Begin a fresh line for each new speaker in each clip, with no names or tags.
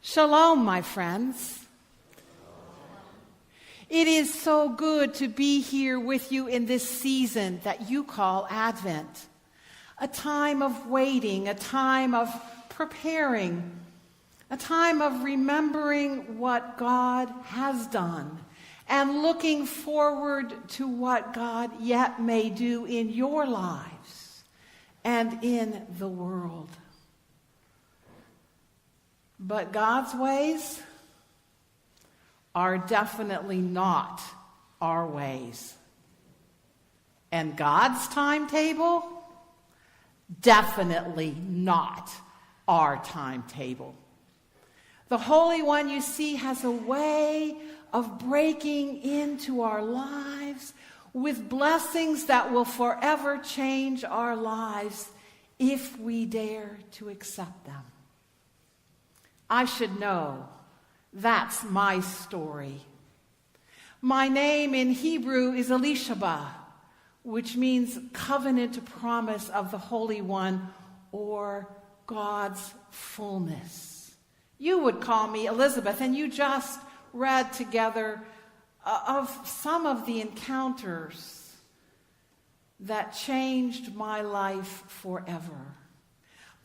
Shalom, my friends. It is so good to be here with you in this season that you call Advent. A time of waiting, a time of preparing, a time of remembering what God has done and looking forward to what God yet may do in your lives and in the world. But God's ways are definitely not our ways. And God's timetable, definitely not our timetable. The Holy One, you see, has a way of breaking into our lives with blessings that will forever change our lives if we dare to accept them. I should know that's my story. My name in Hebrew is Elisheba, which means covenant promise of the Holy One or God's fullness. You would call me Elizabeth, and you just read together of some of the encounters that changed my life forever.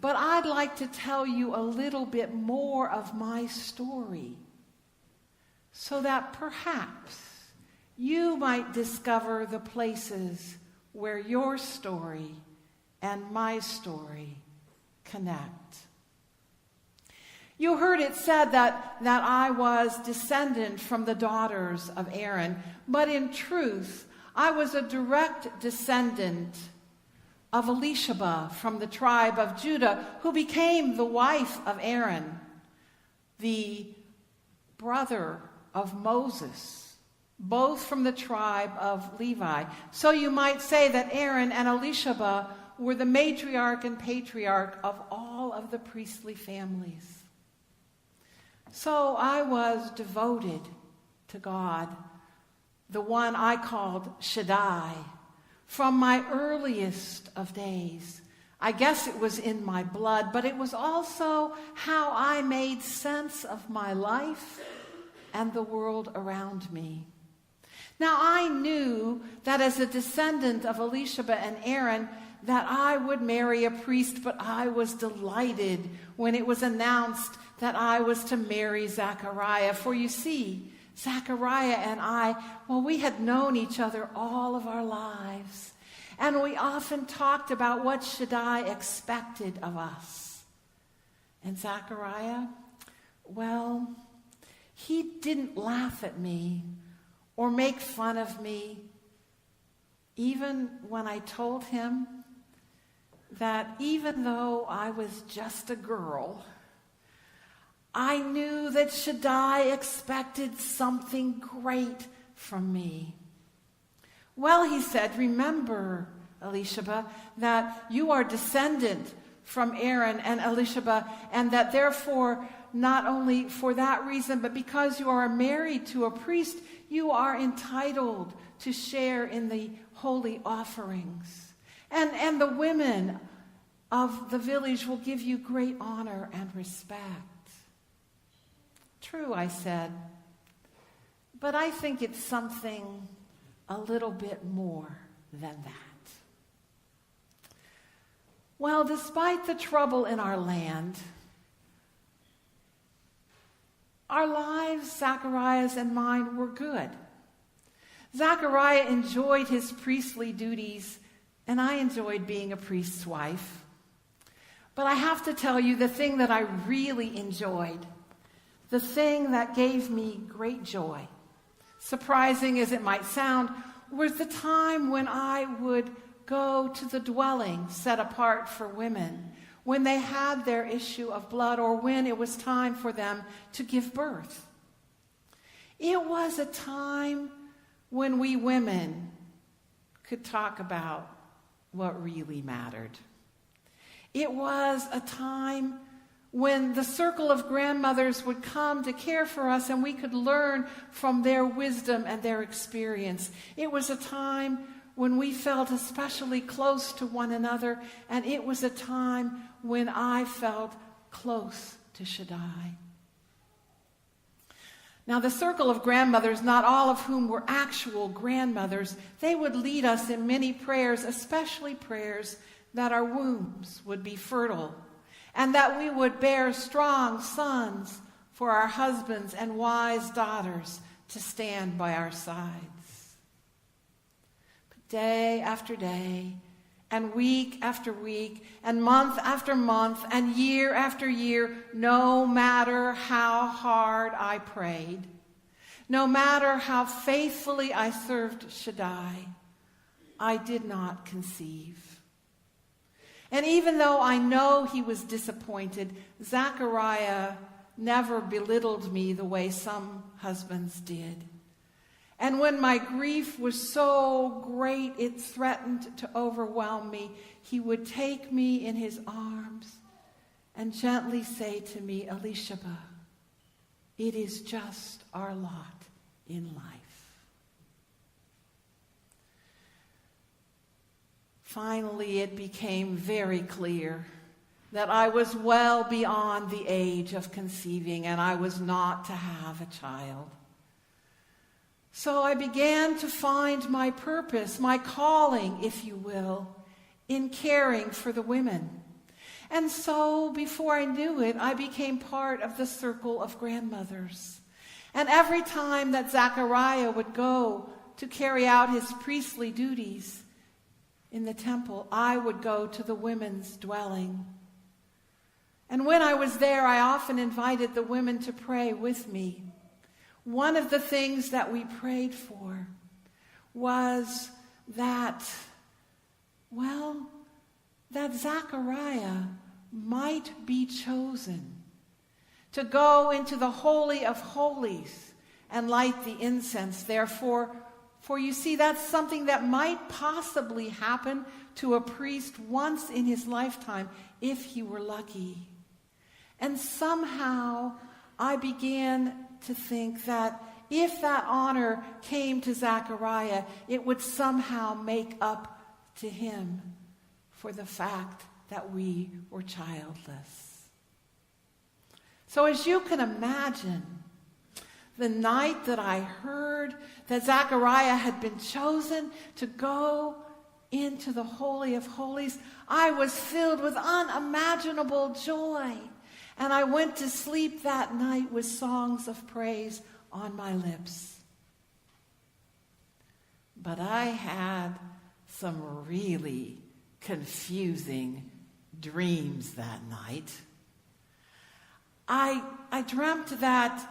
But I'd like to tell you a little bit more of my story so that perhaps you might discover the places where your story and my story connect. You heard it said that I was descendant from the daughters of Aaron, but in truth, I was a direct descendant of Elisheba from the tribe of Judah, who became the wife of Aaron, the brother of Moses, both from the tribe of Levi. So you might say that Aaron and Elisheba were the matriarch and patriarch of all of the priestly families. So I was devoted to God, the one I called Shaddai, from my earliest of days. I guess it was in my blood, but it was also how I made sense of my life and the world around me. Now, I knew that as a descendant of Elisheba and Aaron, that I would marry a priest, but I was delighted when it was announced that I was to marry Zechariah. For you see, Zechariah and I, we had known each other all of our lives. And we often talked about what Shaddai expected of us. And Zechariah, he didn't laugh at me or make fun of me, even when I told him that even though I was just a girl, I knew that Shaddai expected something great from me. Well, he said, remember, Elisheba, that you are descendant from Aaron and Elisheba, and that therefore, not only for that reason, but because you are married to a priest, you are entitled to share in the holy offerings. And the women of the village will give you great honor and respect. True, I said, but I think it's something a little bit more than that. Well, despite the trouble in our land, our lives, Zachariah's and mine, were good. Zechariah enjoyed his priestly duties, and I enjoyed being a priest's wife. But I have to tell you, the thing that I really enjoyed, the thing that gave me great joy, surprising as it might sound, was the time when I would go to the dwelling set apart for women, when they had their issue of blood or when it was time for them to give birth. It was a time when we women could talk about what really mattered. It was a time when the circle of grandmothers would come to care for us and we could learn from their wisdom and their experience. It was a time when we felt especially close to one another, and it was a time when I felt close to Shaddai. Now, the circle of grandmothers, not all of whom were actual grandmothers, they would lead us in many prayers, especially prayers that our wombs would be fertile and that we would bear strong sons for our husbands and wise daughters to stand by our sides. But day after day, and week after week, and month after month, and year after year, no matter how hard I prayed, no matter how faithfully I served Shaddai, I did not conceive. And even though I know he was disappointed, Zechariah never belittled me the way some husbands did. And when my grief was so great it threatened to overwhelm me, he would take me in his arms and gently say to me, Elisheba, it is just our lot in life. Finally, it became very clear that I was well beyond the age of conceiving and I was not to have a child. So I began to find my purpose, my calling, if you will, in caring for the women. And so, before I knew it, I became part of the circle of grandmothers. And every time that Zechariah would go to carry out his priestly duties in the temple, I would go to the women's dwelling. And when I was there, I often invited the women to pray with me. One of the things that we prayed for was that Zechariah might be chosen to go into the Holy of Holies and light the incense there. For you see, that's something that might possibly happen to a priest once in his lifetime if he were lucky. And somehow I began to think that if that honor came to Zechariah, it would somehow make up to him for the fact that we were childless. So as you can imagine, the night that I heard that Zechariah had been chosen to go into the Holy of Holies, I was filled with unimaginable joy. And I went to sleep that night with songs of praise on my lips. But I had some really confusing dreams that night. I dreamt that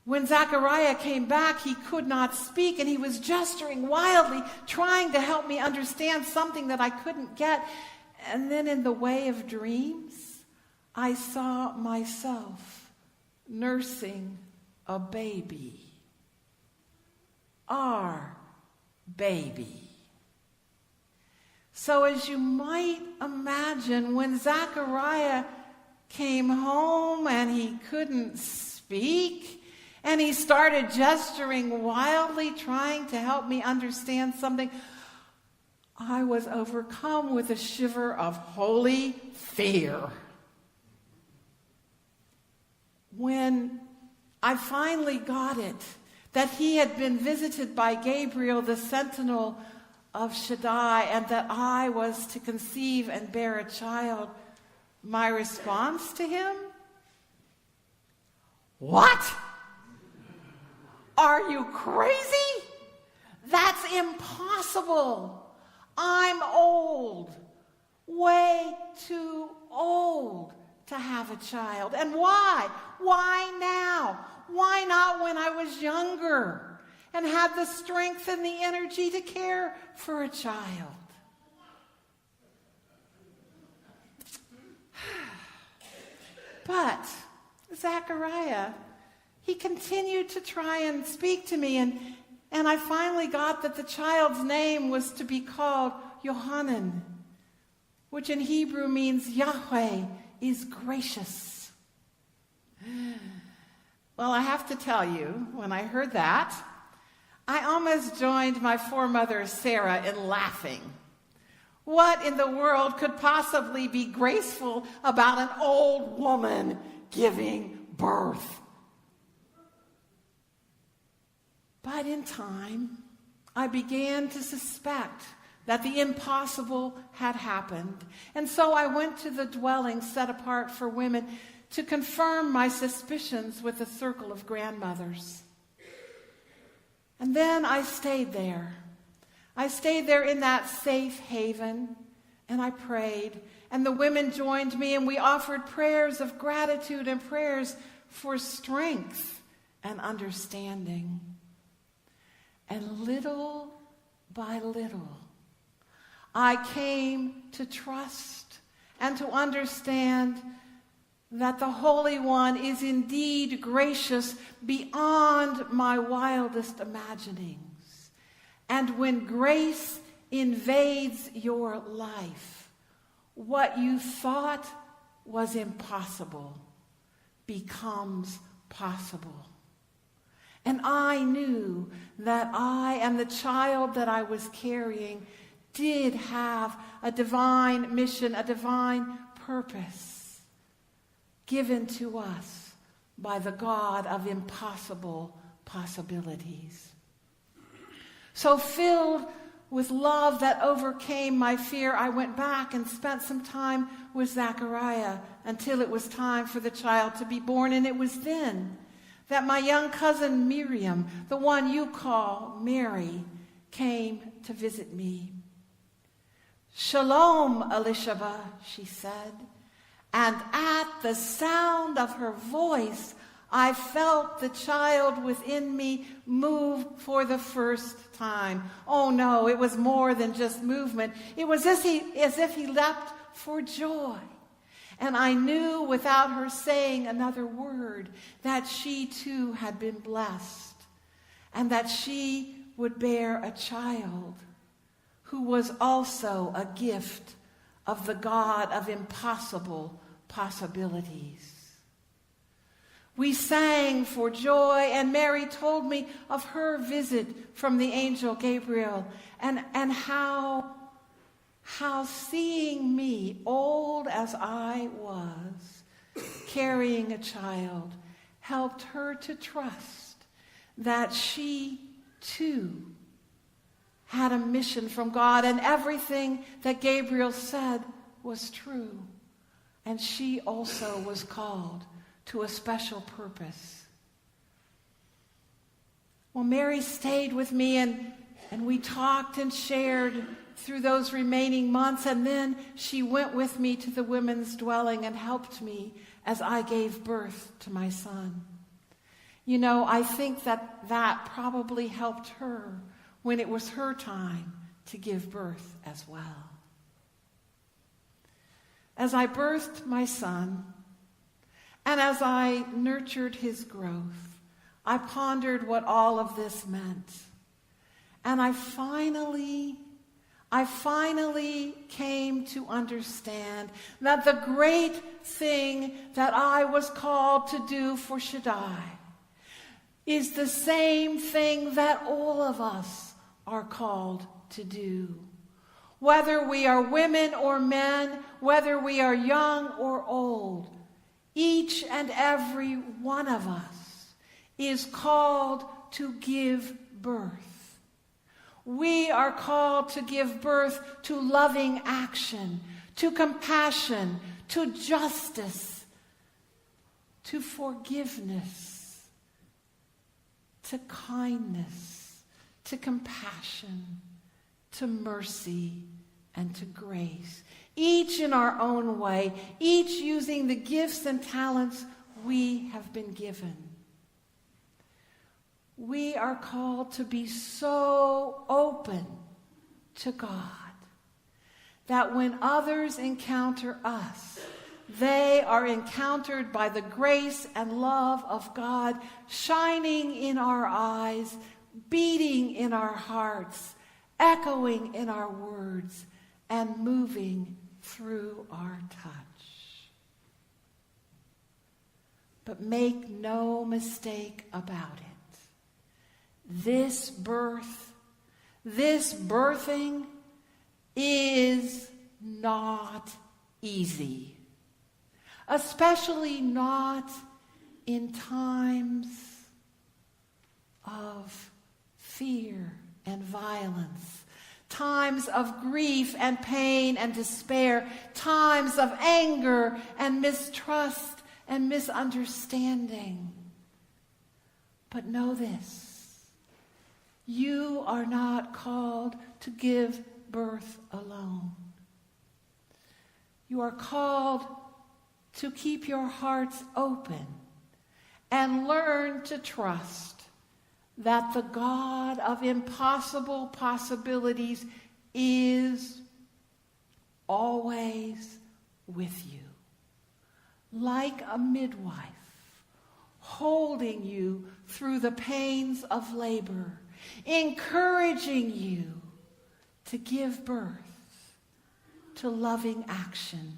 when Zechariah came back, he could not speak, and he was gesturing wildly, trying to help me understand something that I couldn't get. And then in the way of dreams, I saw myself nursing a baby. Our baby. So as you might imagine, when Zechariah came home and he couldn't speak, and he started gesturing wildly, trying to help me understand something, I was overcome with a shiver of holy fear. When I finally got it, that he had been visited by Gabriel, the sentinel of Shaddai, and that I was to conceive and bear a child, my response to him? What? Are you crazy? That's impossible. I'm old, way too old to have a child. And why? Why now? Why not when I was younger and had the strength and the energy to care for a child? But Zechariah, he continued to try and speak to me, and I finally got that the child's name was to be called Yohanan, which in Hebrew means Yahweh is gracious. Well, I have to tell you, when I heard that, I almost joined my foremother Sarah in laughing. What in the world could possibly be graceful about an old woman giving birth? But in time, I began to suspect that the impossible had happened. And so I went to the dwelling set apart for women to confirm my suspicions with a circle of grandmothers. And then I stayed there. I stayed there in that safe haven, and I prayed. And the women joined me, and we offered prayers of gratitude and prayers for strength and understanding. And little by little, I came to trust and to understand that the Holy One is indeed gracious beyond my wildest imaginings. And when grace invades your life, what you thought was impossible becomes possible. And I knew that I and the child that I was carrying did have a divine mission, a divine purpose given to us by the God of impossible possibilities. So filled with love that overcame my fear, I went back and spent some time with Zechariah until it was time for the child to be born. And it was then that my young cousin Miriam, the one you call Mary, came to visit me. "Shalom, Elishaba," she said. And at the sound of her voice, I felt the child within me move for the first time. Oh no, it was more than just movement. It was as if he leapt for joy. And I knew without her saying another word that she too had been blessed and that she would bear a child who was also a gift of the God of impossible possibilities. We sang for joy, and Mary told me of her visit from the angel Gabriel and how seeing me, old as I was, carrying a child, helped her to trust that she too had a mission from God, and everything that Gabriel said was true. And she also was called to a special purpose. Well, Mary stayed with me, and we talked and shared through those remaining months, and then she went with me to the women's dwelling and helped me as I gave birth to my son. You know, I think that probably helped her when it was her time to give birth as well. As I birthed my son, and as I nurtured his growth, I pondered what all of this meant. And I finally came to understand that the great thing that I was called to do for Shaddai is the same thing that all of us are called to do. Whether we are women or men, whether we are young or old, each and every one of us is called to give birth. We are called to give birth to loving action, to compassion, to justice, to forgiveness, to kindness, to compassion, to mercy, and to grace. Each in our own way, each using the gifts and talents we have been given. We are called to be so open to God that when others encounter us, they are encountered by the grace and love of God shining in our eyes, beating in our hearts, echoing in our words, and moving through our touch. But make no mistake about it. This birthing is not easy, especially not in times of fear and violence, times of grief and pain and despair, times of anger and mistrust and misunderstanding. But know this, you are not called to give birth alone. You are called to keep your hearts open and learn to trust that the God of impossible possibilities is always with you, like a midwife, holding you through the pains of labor, encouraging you to give birth to loving action,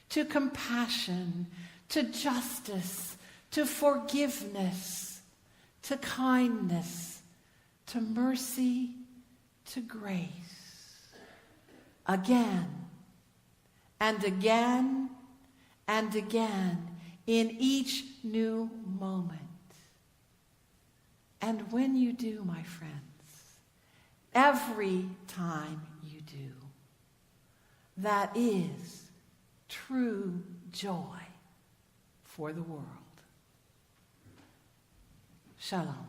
to compassion, to justice, to forgiveness, to kindness, to mercy, to grace. Again and again and again in each new moment. And when you do, my friends, every time you do, that is true joy for the world. Shalom.